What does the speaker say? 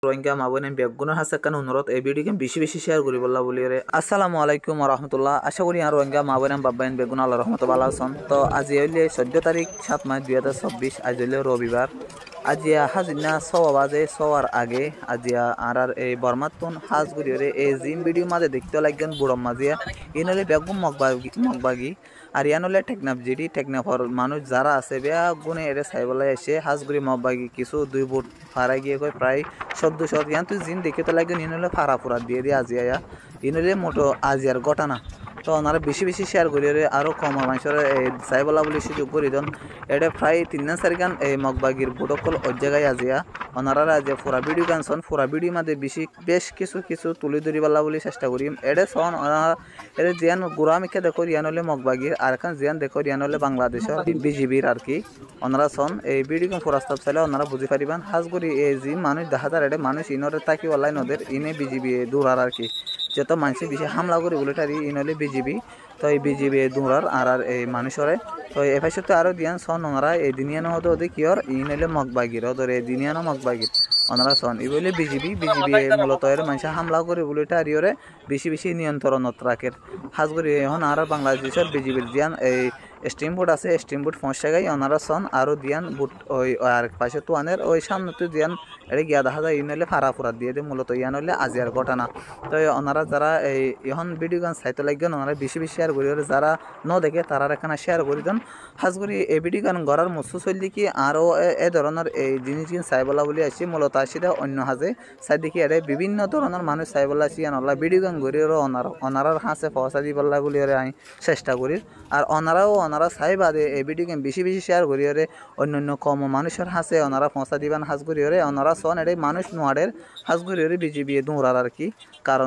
রোহিঙ্গা মাবনে বেগুনের হাসে কান অনুরোধ এই ভিডিওকে বেশি বেশি শেয়ার করি বললা বলি রে। আসসালামু আলাইকুম রহমতুল্লাহ। আশা করি আর রোহিঙ্গা মাবনে বাব্বাইন বেগুন আল্লাহ রহমত ভালো আছেন। তো আজি হইলে 14 তারিখ 7 মাস 2024, আজ হইলে রবিবার। আজিয়া হাজিনা সওয়া বাজে সওয়ার আগে আজিয়া আর এই বর্মাতুন হাজ গুড়িয়ে এই জিম ভিডিও মাঝে দেখতে লাগবেন বুড়ম মাঝিয়া ইনলে বেগুন মগবাগি আর ইয়ানলে টেকনাফ জিডি টেকনাফর মানুষ যারা আছে বেয়া গুনে এর সাইবলাই এসে হাজগুড়ি মগবাগি কিছু 2 ফুট ফারা গিয়ে কয় প্রায় 1400 ইয়ান তুই জিন দেখতে লাগবেন ইনলে ফারা ফুরা দিয়ে আজিয়া ইনলে মোটো আজিয়ার ঘটনা। তো ওনারা বেশি বেশি শেয়ার করি আরও কম মানুষের চাইবলা বলে সুযোগ করে দেন। এটা প্রায় 3-4 গান এই মগবাগির বুটকল ওই জায়গায় আজিয়া ওনারা যে পুরা ভিডিও গান শোন পুরা ভিডিও মাঝে বেশ কিছু তুলে ধরিবাল্লা বলে চেষ্টা করি। এটা শোন ওনারা এটা জিয়ান গুড়ামিকে দেখো রিয়ান হলে মগবাগির আর এখন জিয়ান দেখো রিয়ান হলে বাংলাদেশের বিজিবির আর কি। ওনারা শোন এই ভিডিও গান প্রস্তাব চাইলে ওনারা বুঝে পারিবেন হাজগুড়ি এই যে মানুষ দেখা যায় এটা মানুষ ইনরে তাকি ওলাই নদের ইনে বিজিবি দূরার আর কি। যত মানুষ বেশি হামলা করে বলে তারি ইনলে বিজিবি। তো এই বিজিবি দূরার আর এই মানুষরে তো এ পাশে আরও দিয়ান সন ওনারা এই দিনিয়ানো হতো ওদের কিয়র ইনলে মগবাগির ওদের এই দিনিয়ানো মগবাগির ওনারা সন এই বলে বিজিবি মূলত এর মানুষ হামলা করে বলে তারিওরে বেশি নিয়ন্ত্রণত রাখে হাজগুড়ি এখন আর বাংলাদেশের বিজিবির দিয়ান এই স্টিম বুট আছে স্টিম বুট 5 টাকায় ওনারা সন আরও দিয়ান বুট ওই আর পাশে তো আনের ওই সামনে তো দিয়ান এটা গিয়া দেখা যায় ইনলে ফারা ফুরা দিয়ে দিয়ে মূলত ইয়ান হলে আজিয়ার ঘটনা। তো ওনারা যারা এই এখন ভিডিও গান চাইতে লাগবেন ওনারা বেশি শেয়ার করি যারা ন দেখে তারা এখানে শেয়ার করে দেন। খাস করে এই ভিডিও গান গড়ার মসু চলি কি আরও এ ধরনের এই জিনিস চাইবলা বলে আসি মূলত আসিটা অন্য হাজে চাই দেখি এর বিভিন্ন ধরনের মানুষ চাইবলা আসি আনলা ভিডিও গান গড়িয়েও ওনারার হাসে পয়সা দিবলা বলে আমি চেষ্টা করি। আর ওনারা চাইবা যে এই ভিডিও গেম বেশি শেয়ার করি অন্য কম মানুষের হাসে ওনারা পয়সা দিবেন হাজ করি ওনারা সন এটাই মানুষ নোয়ারের হাজ করি বিজিবি দৌড়ার আর কি কারণ